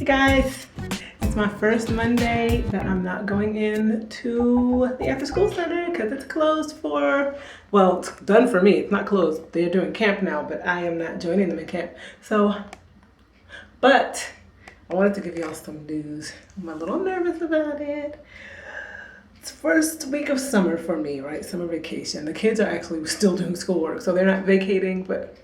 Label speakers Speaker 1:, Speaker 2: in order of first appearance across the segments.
Speaker 1: Guys, it's my first Monday that I'm not going in to the after school center because it's closed for, well, it's done for me. It's not closed. They're doing camp now, but I am not joining them in camp. So, but I wanted to give y'all some news. I'm a little nervous about it. It's first week of summer for me, right? Summer vacation. The kids are actually still doing schoolwork, so they're not vacating, but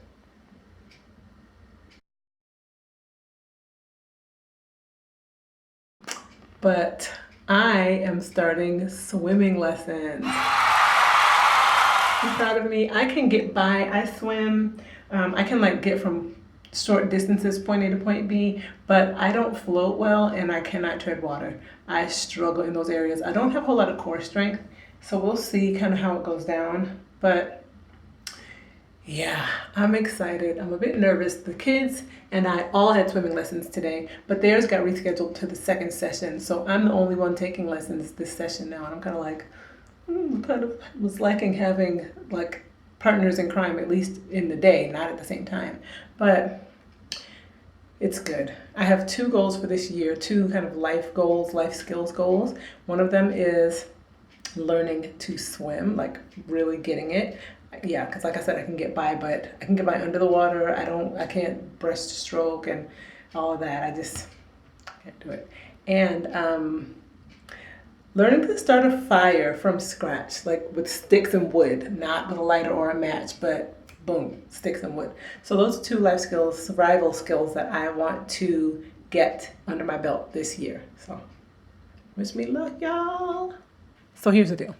Speaker 1: I am starting swimming lessons. I'm proud of me. I can get by. I swim. I can like get from short distances, point A to point B, but I don't float well and I cannot tread water. I struggle in those areas. I don't have a whole lot of core strength, so we'll see kind of how it goes down. But yeah, I'm excited. I'm a bit nervous. The kids and I all had swimming lessons today, but theirs got rescheduled to the second session. So I'm the only one taking lessons this session now. And I'm kind of like, kind of was lacking having like partners in crime, at least in the day, not at the same time. But it's good. I have two goals for this year, two kind of life goals, life skills goals. One of them is learning to swim, like really getting it. Yeah, because like I said, I can get by, but I can get by under the water. I can't breaststroke and all of that. I just can't do it. And learning to start a fire from scratch, like with sticks and wood, not with a lighter or a match, but boom, sticks and wood. So those are two life skills, survival skills that I want to get under my belt this year. So wish me luck, y'all. So here's the deal.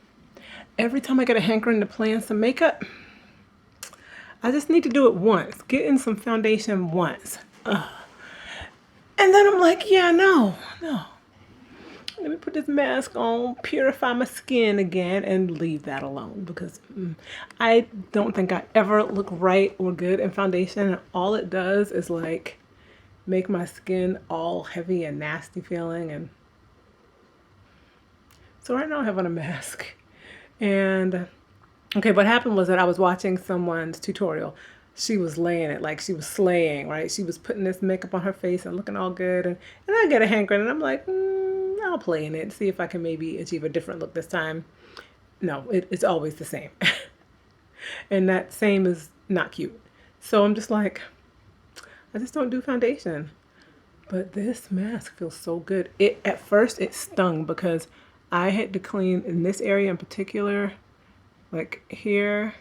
Speaker 1: Every time I get a hankering to play in some makeup, I just need to do it once. Get in some foundation once. And then I'm like, yeah, no. Let me put this mask on, purify my skin again, and leave that alone. Because I don't think I ever look right or good in foundation. And all it does is like make my skin all heavy and nasty feeling. And so right now I have on a mask. And okay, what happened was that I was watching someone's tutorial. She was laying it, like she was slaying, right? She was putting this makeup on her face and looking all good. And I get a hankering and I'm like, I'll play in it, see if I can maybe achieve a different look this time. No, it's always the same. And that same is not cute. So I'm just like, I just don't do foundation. But this mask feels so good. At first it stung because I had to clean in this area in particular, like here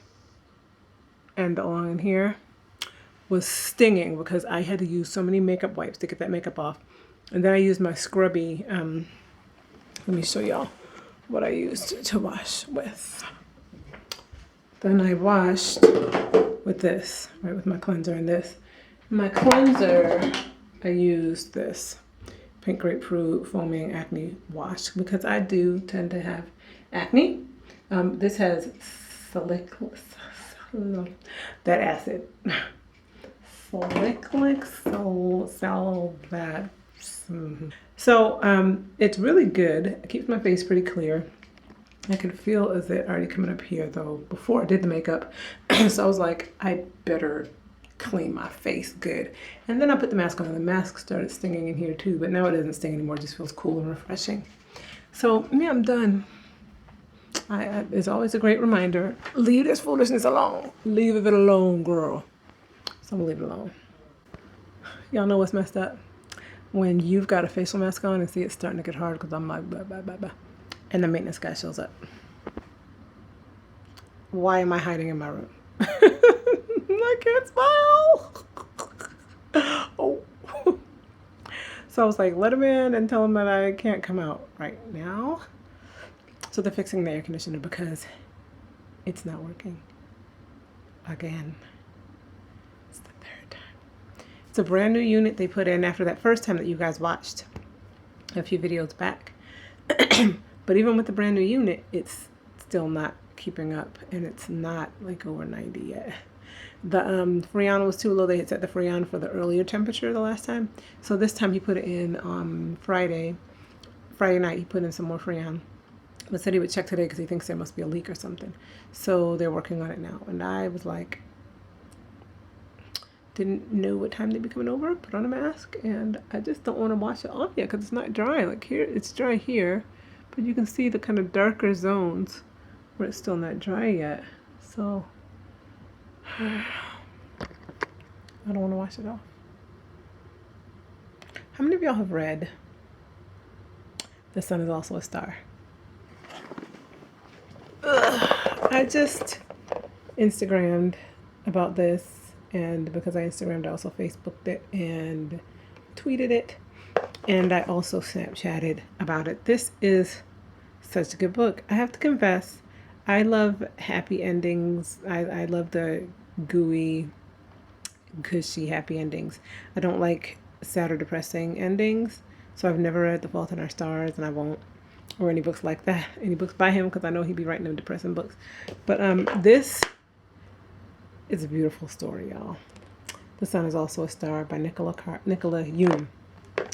Speaker 1: and along in here, was stinging because I had to use so many makeup wipes to get that makeup off. And then I used my scrubby, let me show y'all what I used to wash with. Then I washed with this, right, with my cleanser and this. My cleanser, I used this Pink Grapefruit Foaming Acne Wash because I do tend to have acne. This has that acid. So it's really good. It keeps my face pretty clear. I can feel as it already coming up here though before I did the makeup. So I was like, I better clean my face good. And then I put the mask on and the mask started stinging in here too, but now it doesn't sting anymore. It just feels cool and refreshing. So yeah, I'm done. It's always a great reminder, leave this foolishness alone. Leave it alone, girl. So I'm gonna leave it alone. Y'all know what's messed up? When you've got a facial mask on and see it's starting to get hard because I'm like, blah, blah, blah, blah. And the maintenance guy shows up. Why am I hiding in my room? I can't smile. Oh. So I was like, let him in and tell him that I can't come out right now. So they're fixing the air conditioner because it's not working again. It's the third time. It's a brand new unit they put in after that first time that you guys watched a few videos back. But even with the brand new unit, it's still not keeping up and it's not like over 90 yet. The Freon was too low. They had set the Freon for the earlier temperature the last time. So this time he put it in Friday night. He put in some more Freon, but said he would check today because he thinks there must be a leak or something. So they're working on it now. And I was like, didn't know what time they'd be coming over, put on a mask, and I just don't want to wash it off yet because it's not dry. Like here, it's dry here, but you can see the kind of darker zones where it's still not dry yet. So I don't want to wash it off. How many of y'all have read The Sun Is Also a Star? I just Instagrammed about this, and because I Instagrammed, I also Facebooked it and tweeted it, and I also Snapchatted about it. This is such a good book. I have to confess, I love happy endings. I love the gooey, cushy happy endings. I don't like sad or depressing endings, so I've never read The Fault in Our Stars, and I won't, or any books like that, any books by him, because I know he'd be writing them depressing books. But this is a beautiful story, y'all. The Sun Is Also a Star by Nicola Yoon.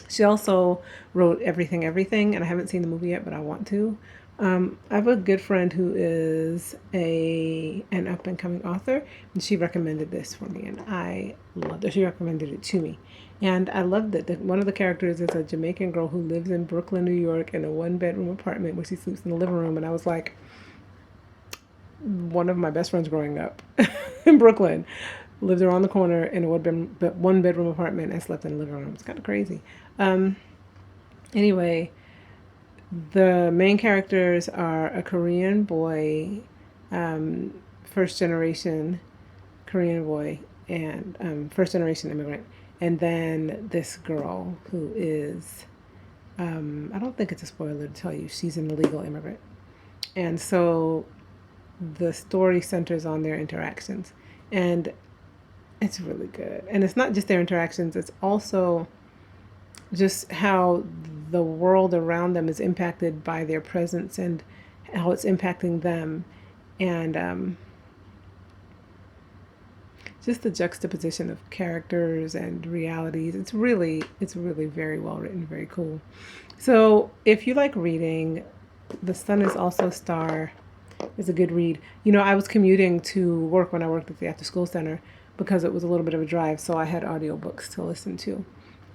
Speaker 1: She also wrote Everything, Everything, and I haven't seen the movie yet, but I want to. I have a good friend who is an up-and-coming author, and she recommended this for me, and I loved it. She recommended it to me, and I loved it. One of the characters is a Jamaican girl who lives in Brooklyn, New York, in a one-bedroom apartment where she sleeps in the living room, and I was like, one of my best friends growing up in Brooklyn lived around the corner in a one-bedroom apartment and slept in the living room. It's kind of crazy. Anyway, the main characters are a Korean boy, first generation Korean boy, and first generation immigrant, and then this girl who is, I don't think it's a spoiler to tell you, she's an illegal immigrant. And so the story centers on their interactions, and it's really good. And it's not just their interactions, it's also just how the world around them is impacted by their presence and how it's impacting them, and just the juxtaposition of characters and realities. It's really very well written, very cool. So if you like reading, The Sun Is Also a Star is a good read. You know, I was commuting to work when I worked at the after school center because it was a little bit of a drive, so I had audiobooks to listen to.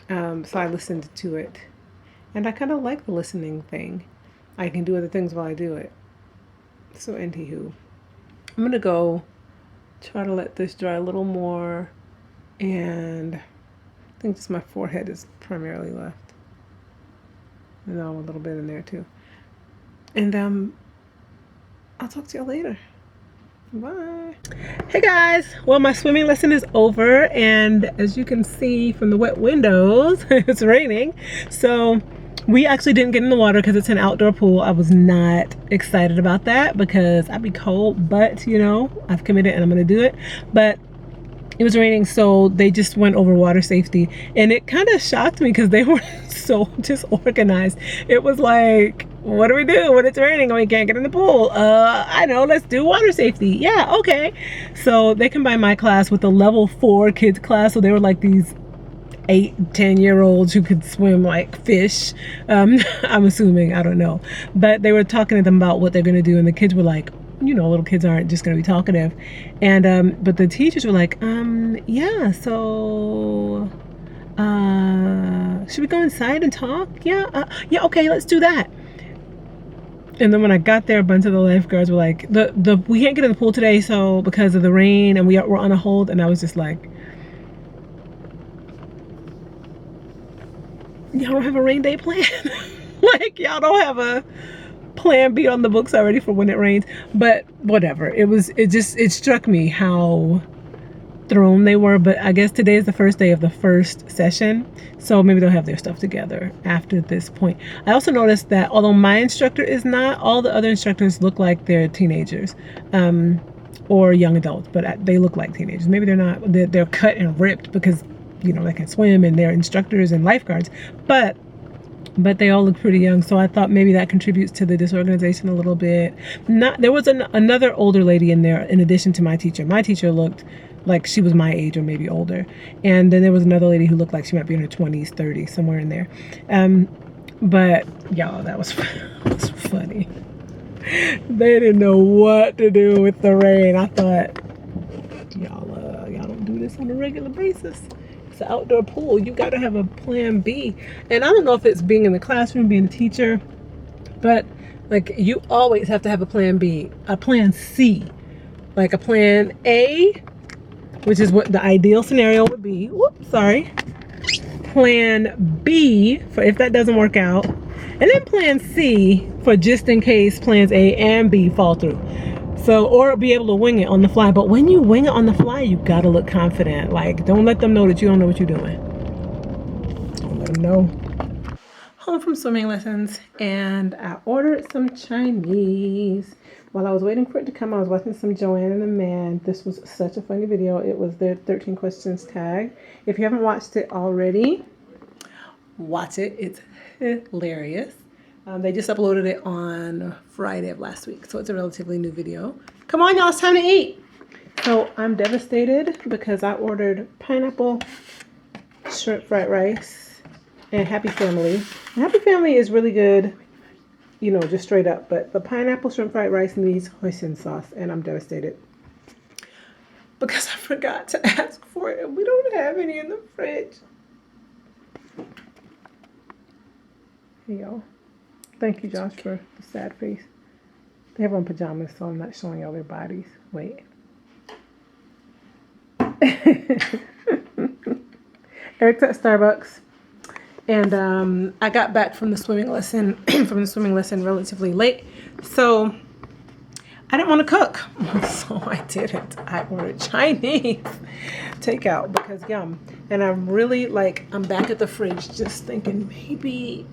Speaker 1: So I listened to it, and I kind of like the listening thing. I can do other things while I do it. So anywho, I'm gonna go try to let this dry a little more, and I think just my forehead is primarily left. And now a little bit in there too. And I'll talk to y'all later. Bye. Hey guys, well, my swimming lesson is over, and as you can see from the wet windows, it's raining. So we actually didn't get in the water because it's an outdoor pool. I was not excited about that because I'd be cold, but you know, I've committed and I'm gonna do it. But it was raining, so they just went over water safety, and it kind of shocked me because they were so disorganized. It was like, what do we do when it's raining and we can't get in the pool? I know, let's do water safety. Yeah, okay. So they combined my class with the level 4 kids class, so they were like these 8-10-year-olds who could swim like fish. I'm assuming, I don't know, but they were talking to them about what they're gonna do, and the kids were like, you know, little kids aren't just going to be talkative. And but the teachers were like, yeah, so should we go inside and talk? Yeah, okay, let's do that. And then when I got there, a bunch of the lifeguards were like, we can't get in the pool today, so because of the rain, and we're on a hold. And I was just like, y'all don't have a rain day plan? Like, y'all don't have a plan B on the books already for when it rains? But whatever, it struck me how thrown they were. But I guess today is the first day of the first session, so maybe they'll have their stuff together after this point. I also noticed that although my instructor is not, all the other instructors look like they're teenagers, or young adults, but they look like teenagers. Maybe they're not, they're cut and ripped because, you know, they can swim and they're instructors and lifeguards, but they all look pretty young. So I thought maybe that contributes to the disorganization a little bit. There was another older lady in there in addition to my teacher. My teacher looked like she was my age or maybe older. And then there was another lady who looked like she might be in her 20s, 30s, somewhere in there. But y'all, that was funny. They didn't know what to do with the rain. I thought, y'all don't do this on a regular basis. It's an outdoor pool. You got to have a plan B. And I don't know if it's being in the classroom, being a teacher, but like you always have to have a plan B, a plan C, like a plan A, which is what the ideal scenario would be. Whoops, sorry. Plan B for if that doesn't work out, and then plan C for just in case plans A and B fall through. So, or be able to wing it on the fly. But when you wing it on the fly, you gotta look confident. Like, don't let them know that you don't know what you're doing. Don't let them know. Home from swimming lessons, and I ordered some Chinese. While I was waiting for it to come, I was watching some Joanne and the Man. This was such a funny video. It was their 13 questions tag. If you haven't watched it already, watch it. It's hilarious. They just uploaded it on Friday of last week, so it's a relatively new video. Come on, y'all, it's time to eat. So I'm devastated because I ordered pineapple shrimp fried rice and Happy Family. And Happy Family is really good, you know, just straight up. But the pineapple shrimp fried rice needs hoisin sauce, and I'm devastated because I forgot to ask for it, and we don't have any in the fridge. Hey, y'all. Thank you, Josh, for the sad face. They have on pajamas, so I'm not showing y'all their bodies. Wait. Eric's at Starbucks, and I got back from the swimming lesson relatively late, so I didn't want to cook, so I didn't. I ordered Chinese takeout because yum. And I'm really like, I'm back at the fridge just thinking maybe.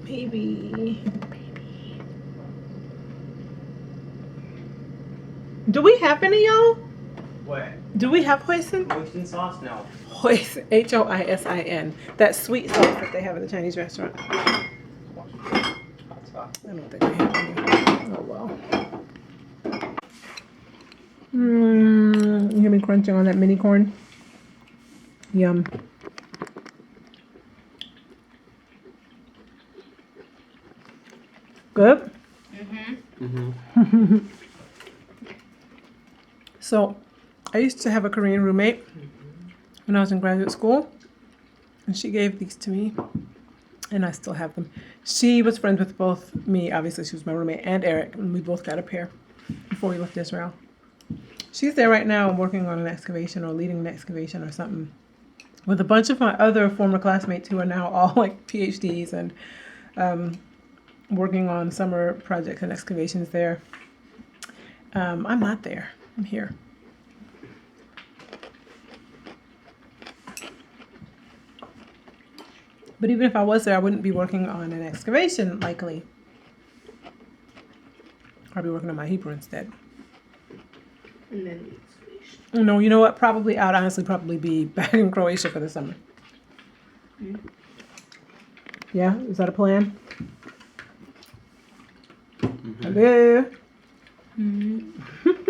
Speaker 1: Do we have any, y'all?
Speaker 2: What?
Speaker 1: Do we have hoisin?
Speaker 2: Hoisin sauce? No.
Speaker 1: Hoisin, Hoisin. That sweet sauce that they have at the Chinese restaurant. I don't think we have any. Oh well. You hear me crunching on that mini corn? Yum. Good? Mm-hmm. So, I used to have a Korean roommate when I was in graduate school, and she gave these to me, and I still have them. She was friends with both me, obviously she was my roommate, and Eric, and we both got a pair before we left Israel. She's there right now working on an excavation or leading an excavation or something with a bunch of my other former classmates who are now all like PhDs and working on summer projects and excavations there. I'm not there. I'm here. But even if I was there, I wouldn't be working on an excavation, likely. I'd be working on my Hebrew instead.
Speaker 3: And then the excavation.
Speaker 1: No, you know what? Probably, I'd honestly probably be back in Croatia for the summer.
Speaker 3: Mm.
Speaker 1: Yeah? Is that a plan?
Speaker 2: Mm-hmm.
Speaker 1: Hello?
Speaker 3: Mm-hmm.